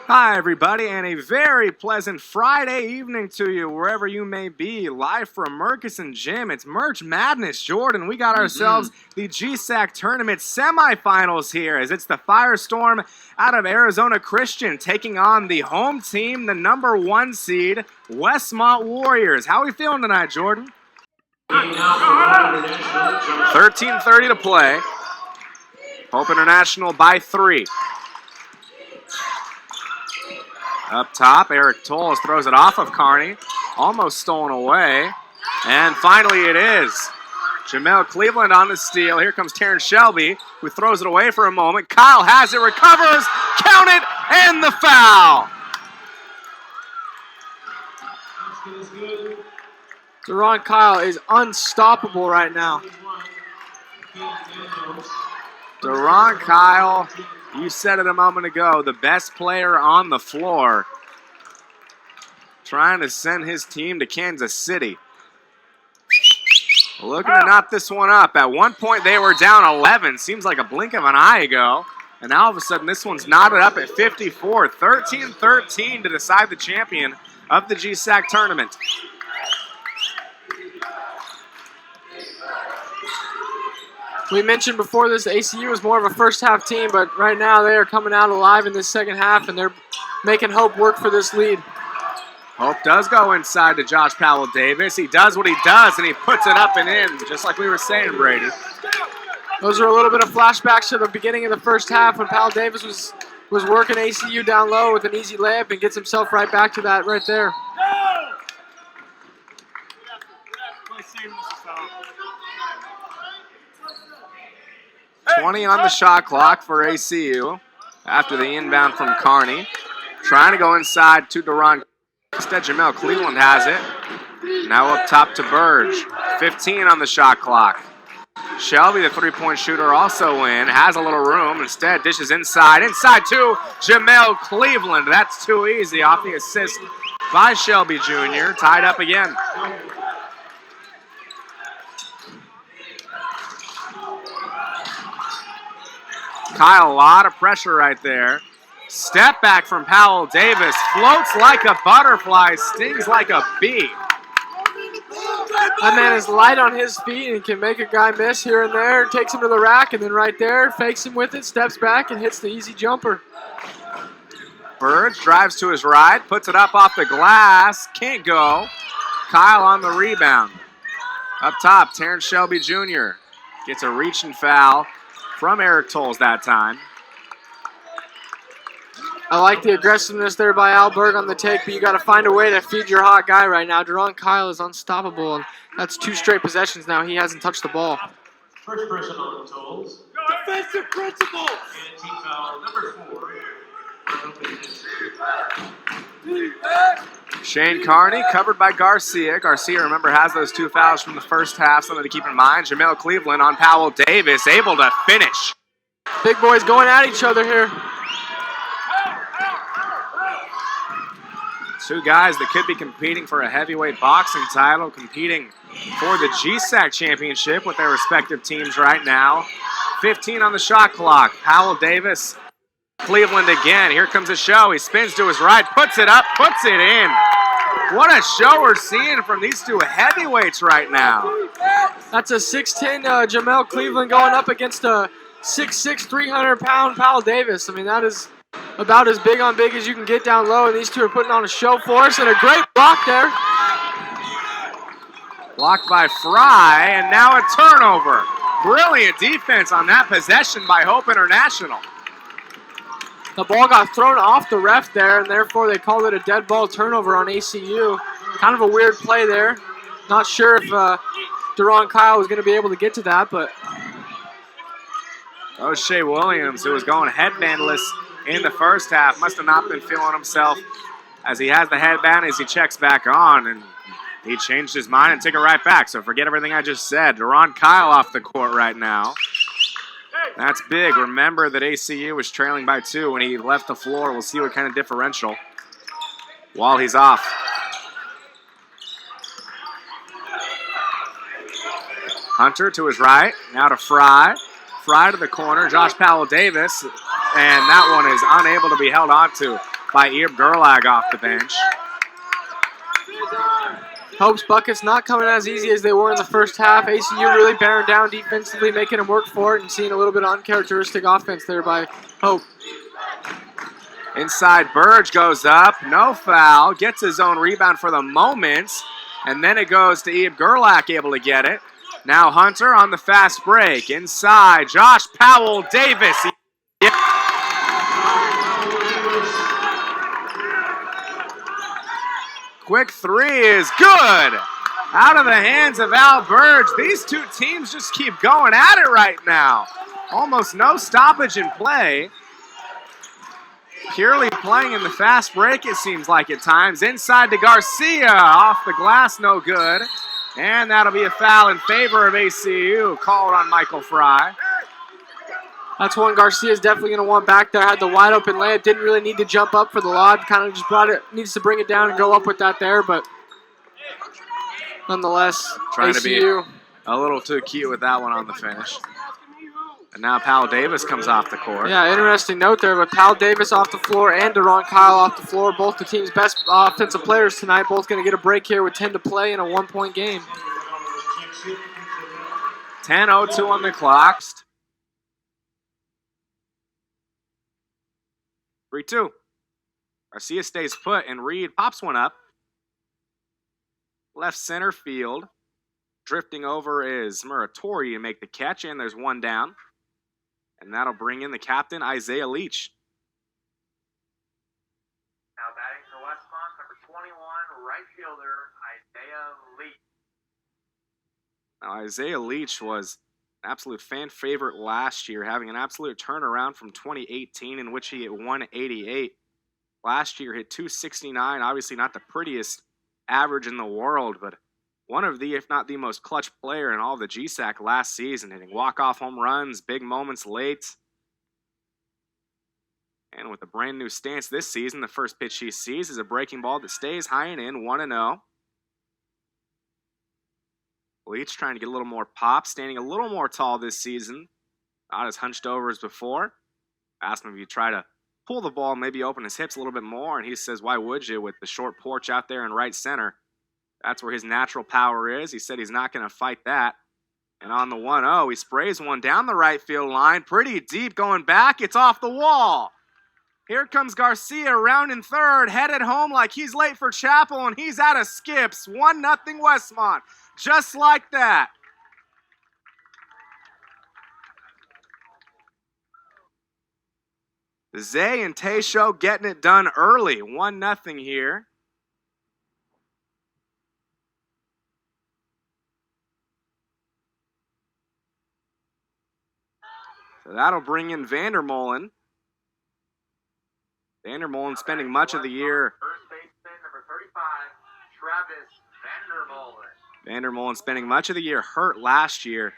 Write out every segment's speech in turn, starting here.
Hi, everybody, and a very pleasant Friday evening to you, wherever you may be. Live from Murkison Gym, it's Merch Madness, Jordan. We got ourselves the GSAC Tournament semifinals here, as it's the Firestorm out of Arizona Christian taking on the home team, the number 1 seed, Westmont Warriors. How are we feeling tonight, Jordan? 13:30 to play. Hope International by 3. Up top, Eric Tolles throws it off of Kearney. Almost stolen away. And finally it is. Jamel Cleveland on the steal. Here comes Terrence Shelby, who throws it away for a moment. Kyle has it, recovers, count it, and the foul. Deron Kyle is unstoppable right now. Deron Kyle, you said it a moment ago, the best player on the floor, trying to send his team to Kansas City. Looking to knot this one up. At one point they were down 11, seems like a blink of an eye ago, and now all of a sudden this one's knotted up at 54. 13-13 to decide the champion of the GSAC tournament. We mentioned before this, ACU is more of a first-half team, but right now they are coming out alive in this second half, and they're making Hope work for this lead. Hope does go inside to Josh Powell-Davis. He does what he does, and he puts it up and in, just like we were saying, Brady. Those are a little bit of flashbacks to the beginning of the first half when Powell-Davis was working ACU down low with an easy layup and gets himself right back to that right there. 20 on the shot clock for ACU after the inbound from Kearney. Trying to go inside to Deron. Instead, Jamel Cleveland has it. Now up top to Burge. 15 on the shot clock. Shelby, the three-point shooter, also in. Has a little room. Instead, dishes inside. Inside to Jamel Cleveland. That's too easy off the assist by Shelby Jr. Tied up again. Kyle, a lot of pressure right there. Step back from Powell-Davis. Floats like a butterfly, stings like a bee. That man is light on his feet and can make a guy miss here and there. Takes him to the rack, and then right there, fakes him with it, steps back, and hits the easy jumper. Burge drives to his right, puts it up off the glass. Can't go. Kyle on the rebound. Up top, Terrence Shelby Jr. gets a reaching foul from Eric Tolles that time. I like the aggressiveness there by Al Berg on the take, but you got to find a way to feed your hot guy right now. Deron Kyle is unstoppable, and that's 2 straight possessions now. He hasn't touched the ball. First person on Tolles. Defensive principle. And team foul number 4. Shane Kearney covered by Garcia. Garcia, remember, has those 2 fouls from the first half, something to keep in mind. Jamel Cleveland on Powell-Davis, able to finish. Big boys going at each other here. 2 guys that could be competing for a heavyweight boxing title, competing for the GSAC championship with their respective teams right now. 15 on the shot clock. Powell-Davis, Cleveland again. Here comes a show. He spins to his right, puts it up, puts it in. What a show we're seeing from these 2 heavyweights right now. That's a 6'10" Jamel Cleveland going up against a 6'6", 300-pound Powell-Davis. I mean, that is about as big on big as you can get down low, and these 2 are putting on a show for us, and a great block there. Blocked by Fry, and now a turnover. Brilliant defense on that possession by Hope International. The ball got thrown off the ref there, and therefore they called it a dead ball turnover on ACU. Kind of a weird play there. Not sure if Deron Kyle was going to be able to get to that, but... O'Shea Williams, who was going headbandless in the first half, must have not been feeling himself as he has the headband as he checks back on, and he changed his mind and took it right back. So forget everything I just said. Deron Kyle off the court right now. That's big. Remember that ACU was trailing by 2 when he left the floor. We'll see what kind of differential while he's off. Hunter to his right, now to Fry. Fry to the corner, Josh Powell-Davis, and that one is unable to be held on to. by Ebe Gerlach off the bench. Hope's buckets not coming as easy as they were in the first half. ACU really bearing down defensively, making them work for it, and seeing a little bit of uncharacteristic offense there by Hope. Inside, Burge goes up, no foul, gets his own rebound for the moment, and then it goes to Ebe Gerlach, able to get it. Now Hunter on the fast break. Inside, Josh Powell Davis. Quick three is good. Out of the hands of Al Burge. These two teams just keep going at it right now. Almost no stoppage in play. Purely playing in the fast break, it seems like at times. Inside to Garcia. Off the glass, no good. And that'll be a foul in favor of ACU. Called on Michael Fry. That's one Garcia's definitely going to want back there. Had the wide open layup. Didn't really need to jump up for the lob. Kind of just brought it. Needs to bring it down and go up with that there. But nonetheless, Trying ACU. to be a little too cute with that one on the finish. And now Powell Davis comes off the court. Yeah, interesting note there. But Powell Davis off the floor and Deron Kyle off the floor. Both the team's best offensive players tonight. Both going to get a break here with 10 to play in a 1-point game. 10:02 on the clock. 3-2. Garcia stays put, and Reed pops one up. Left center field. Drifting over is Muratori to make the catch, and there's one down. And that'll bring in the captain, Isaiah Leach. Now batting for Westmont, number 21, right fielder, Isaiah Leach. Now, Isaiah Leach was an absolute fan favorite last year, having an absolute turnaround from 2018 in which he hit 188. Last year hit 269, obviously not the prettiest average in the world, but one of the, if not the most clutch player in all of the GSAC last season, hitting walk-off home runs, big moments late. And with a brand new stance this season, the first pitch he sees is a breaking ball that stays high and in, 1-0. Leach trying to get a little more pop, standing a little more tall this season. Not as hunched over as before. Asked him if you try to pull the ball, maybe open his hips a little bit more, and he says, why would you, with the short porch out there in right center? That's where his natural power is. He said he's not going to fight that. And on the 1-0, he sprays one down the right field line, pretty deep going back. It's off the wall. Here comes Garcia, rounding third, headed home like he's late for chapel, and he's out of skips. 1-0 Westmont. Just like that. Zay and Taysho getting it done early. 1-0 here. So that'll bring in Vandermolen. Vandermolen spending much of the year. First baseman, number 35, Travis Vandermolen. Vandermolen spending much of the year hurt last year,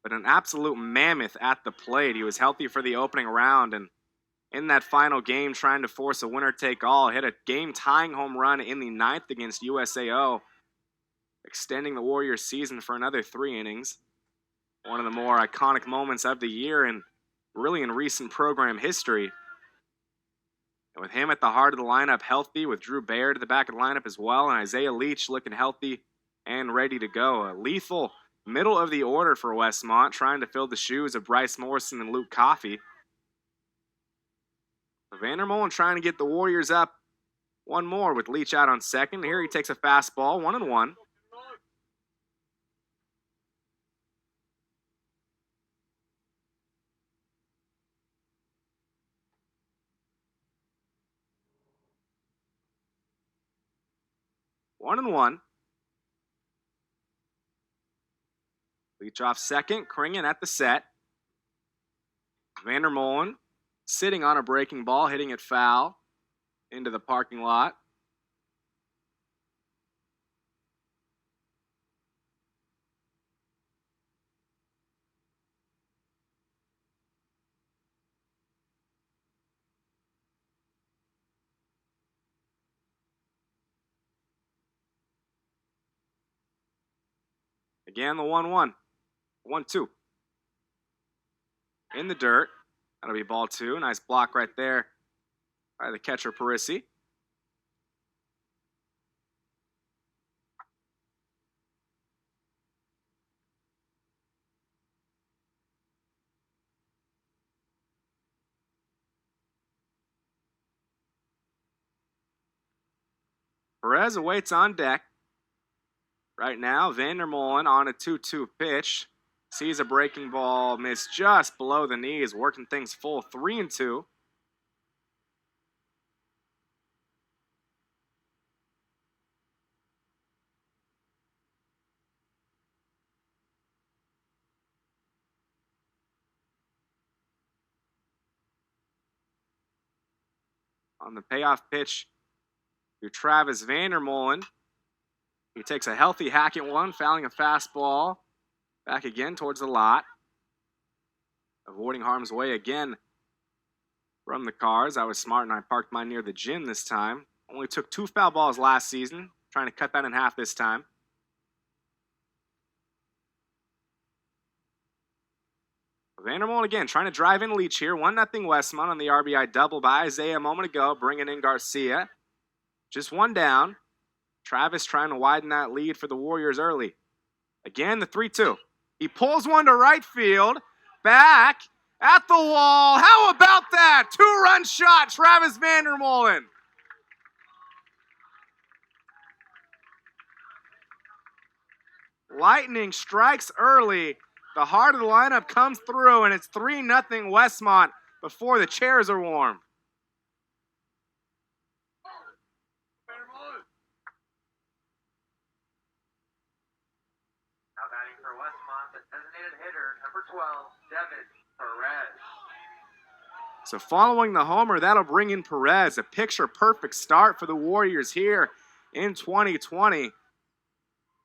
but an absolute mammoth at the plate. He was healthy for the opening round, and in that final game, trying to force a winner-take-all, hit a game-tying home run in the 9th against USAO, extending the Warriors' season for another 3 innings. One of the more iconic moments of the year and really in recent program history. And with him at the heart of the lineup healthy, with Drew Baird at the back of the lineup as well, and Isaiah Leach looking healthy and ready to go. A lethal middle of the order for Westmont, trying to fill the shoes of Bryce Morrison and Luke Coffey. Vandermolen trying to get the Warriors up one more with Leach out on second. Here he takes a fastball, 1-1. One and one. Leach off second. Kringen at the set. Vandermolen sitting on a breaking ball, hitting it foul into the parking lot. Again, the 1-1. 1-2. In the dirt. That'll be ball 2. Nice block right there by the catcher, Parisi. Perez awaits on deck. Right now, Vandermolen on a 2-2 pitch. Sees a breaking ball miss just below the knees, working things full 3-2. On the payoff pitch to Travis Vandermolen. He takes a healthy hack at one, fouling a fastball. Back again towards the lot. Avoiding harm's way again from the cars. I was smart and I parked mine near the gym this time. Only took 2 foul balls last season. Trying to cut that in half this time. Vandermolen again trying to drive in Leach here. 1-0 Westmont on the RBI double by Isaiah a moment ago, bringing in Garcia. Just one down. Travis trying to widen that lead for the Warriors early. Again, the 3-2. He pulls one to right field. Back at the wall. How about that? 2-run shot, Travis Vandermolen. Lightning strikes early. The heart of the lineup comes through, and it's 3-0 Westmont before the chairs are warm. Now batting for Westmont, the designated hitter, number 12, Devin Perez. So following the homer, that'll bring in Perez. A picture-perfect start for the Warriors here in 2020.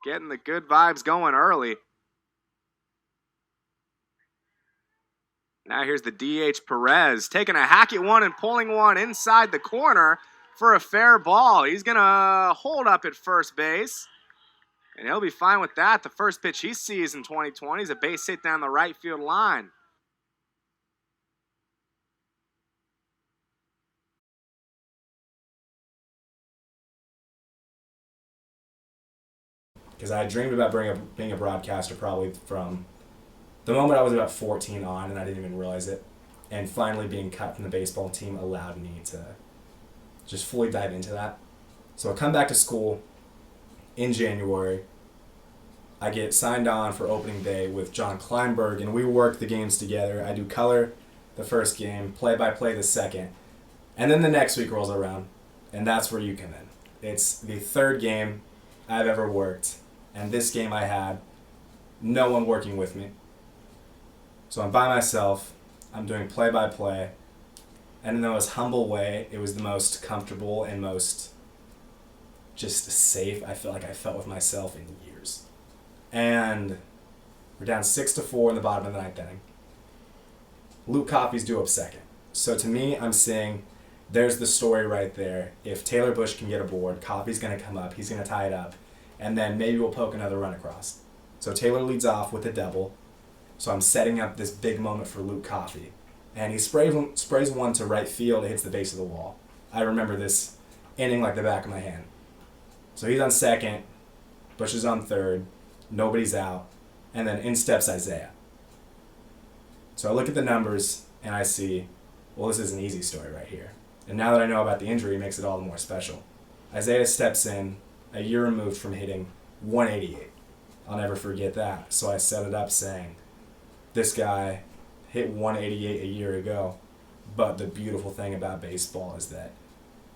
Getting the good vibes going early. Now here's the DH Perez taking a hack at one and pulling one inside the corner for a fair ball. He's going to hold up at first base, and he'll be fine with that. The first pitch he sees in 2020 is a base hit down the right field line. Because I dreamed about being a broadcaster probably from the moment I was about 14 on, and I didn't even realize it. And finally being cut from the baseball team allowed me to just fully dive into that. So I come back to school in January. I get signed on for opening day with John Kleinberg, and we work the games together. I do color the first game, play-by-play the second. And then the next week rolls around, and that's where you come in. It's the third game I've ever worked, and this game I had no one working with me. So I'm by myself, I'm doing play-by-play, and in the most humble way, it was the most comfortable and most just safe I felt with myself in years. And we're down 6-4 in the bottom of the ninth inning. Luke Coffey's due up second. So to me, I'm saying there's the story right there. If Taylor Bush can get aboard, Coffey's going to come up, he's going to tie it up, and then maybe we'll poke another run across. So Taylor leads off with a double. So I'm setting up this big moment for Luke Coffey. And he sprays one to right field, it hits the base of the wall. I remember this inning like the back of my hand. So he's on second, Bush is on third, nobody's out, and then in steps Isaiah. So I look at the numbers and I see, well, this is an easy story right here. And now that I know about the injury, it makes it all the more special. Isaiah steps in a year removed from hitting 188. I'll never forget that. So I set it up saying, this guy hit 188 a year ago, but the beautiful thing about baseball is that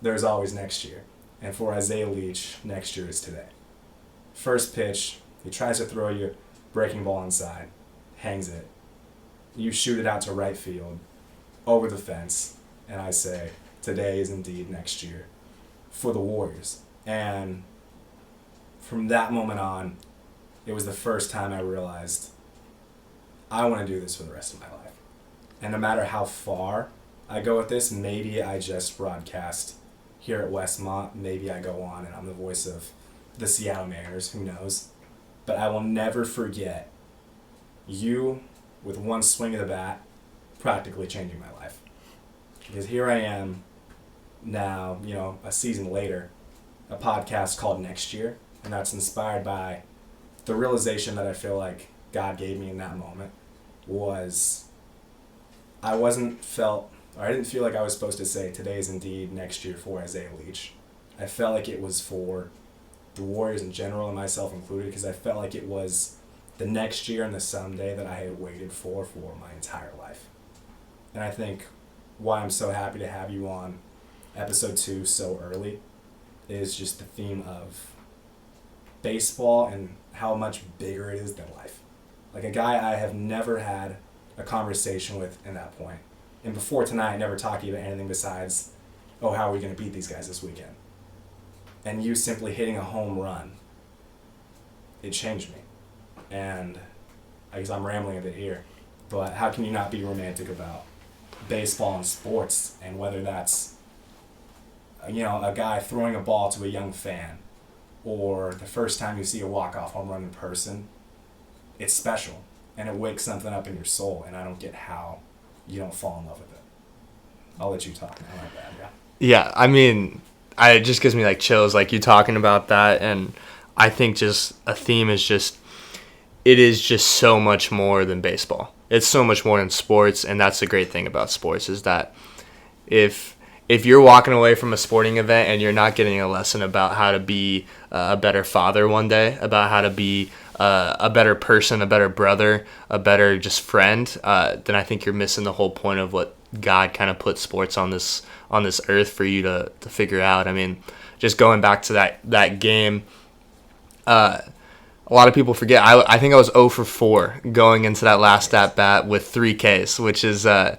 there's always next year. And for Isaiah Leach, next year is today. First pitch, he tries to throw you breaking ball inside, hangs it. You shoot it out to right field, over the fence, and I say, today is indeed next year for the Warriors. And from that moment on, it was the first time I realized I want to do this for the rest of my life. And no matter how far I go with this, maybe I just broadcast here at Westmont, maybe I go on and I'm the voice of the Seattle Mariners, who knows. But I will never forget you, with one swing of the bat, practically changing my life. Because here I am now, a season later, a podcast called Next Year, and that's inspired by the realization that I feel like God gave me in that moment was I didn't feel like I was supposed to say today is indeed next year for Isaiah Leach. I felt like it was for the Warriors in general and myself included, because I felt like it was the next year and the someday that I had waited for my entire life. And I think why I'm so happy to have you on episode 2 so early is just the theme of baseball and how much bigger it is than life. Like a guy I have never had a conversation with in that point. And before tonight, never talking about anything besides, oh, how are we going to beat these guys this weekend? And you simply hitting a home run, it changed me. And I guess I'm rambling a bit here, but how can you not be romantic about baseball and sports, and whether that's, you know, a guy throwing a ball to a young fan, or the first time you see a walk-off home run in person, it's special, and it wakes something up in your soul, and I don't get how you don't fall in love with it. I'll let you talk. I'm not bad, yeah. Yeah, I mean, it just gives me like chills, like you talking about that, and I think just a theme is just, it is just so much more than baseball. It's so much more than sports, and that's the great thing about sports is that if you're walking away from a sporting event and you're not getting a lesson about how to be a better father one day, about how to be a better person, a better brother, a better just friend, then I think you're missing the whole point of what God kind of put sports on this earth for you to figure out. I mean, just going back to that game, a lot of people forget. I think I was 0 for 4 going into that last at bat with 3 Ks, which is a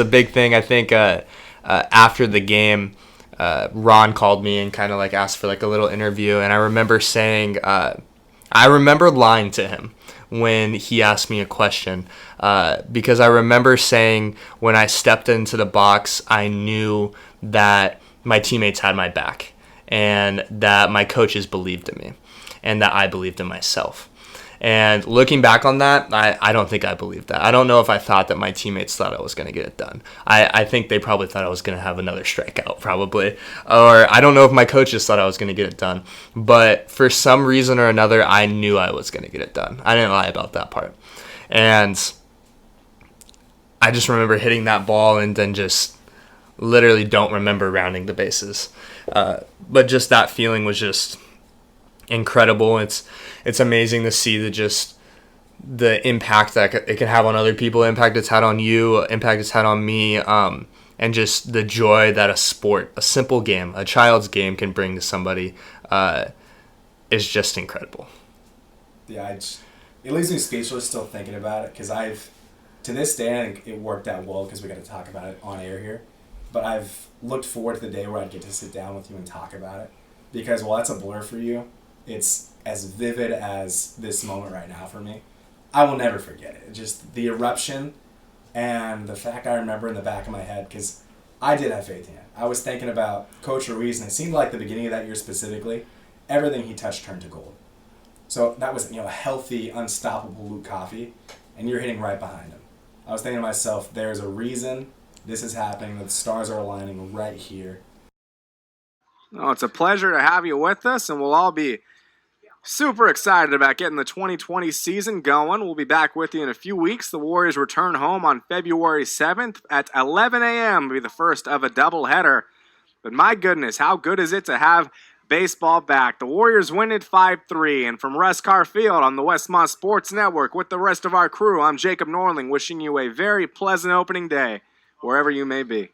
big thing. I think after the game, Ron called me and kind of like asked for like a little interview, and I remember saying, I remember lying to him when he asked me a question, because I remember saying when I stepped into the box, I knew that my teammates had my back and that my coaches believed in me and that I believed in myself. And looking back on that, I don't think I believed that. I don't know if I thought that my teammates thought I was going to get it done. I think they probably thought I was going to have another strikeout, probably. Or I don't know if my coaches thought I was going to get it done. But for some reason or another, I knew I was going to get it done. I didn't lie about that part. And I just remember hitting that ball and then just literally don't remember rounding the bases. But just that feeling was just incredible. It's amazing to see the impact that it can have on other people, impact it's had on you, impact it's had on me, and just the joy that a simple game, a child's game can bring to somebody is just incredible. Yeah, it leaves me speechless still thinking about it, because to this day, I think it worked out well because we got to talk about it on air here, but I've looked forward to the day where I'd get to sit down with you and talk about it, because while that's a blur for you, it's as vivid as this moment right now for me. I will never forget it. Just the eruption and the fact I remember in the back of my head, because I did have faith in it. I was thinking about Coach Ruiz, and it seemed like the beginning of that year specifically, everything he touched turned to gold. So that was, a healthy, unstoppable Luke Coffey, and you're hitting right behind him. I was thinking to myself, there's a reason this is happening, the stars are aligning right here. Oh, it's a pleasure to have you with us, and we'll all be super excited about getting the 2020 season going. We'll be back with you in a few weeks. The Warriors return home on February 7th at 11 a.m. It'll be the first of a doubleheader. But my goodness, how good is it to have baseball back? The Warriors win it 5-3. And from Russ Carr Field on the Westmont Sports Network with the rest of our crew, I'm Jacob Norling, wishing you a very pleasant opening day, wherever you may be.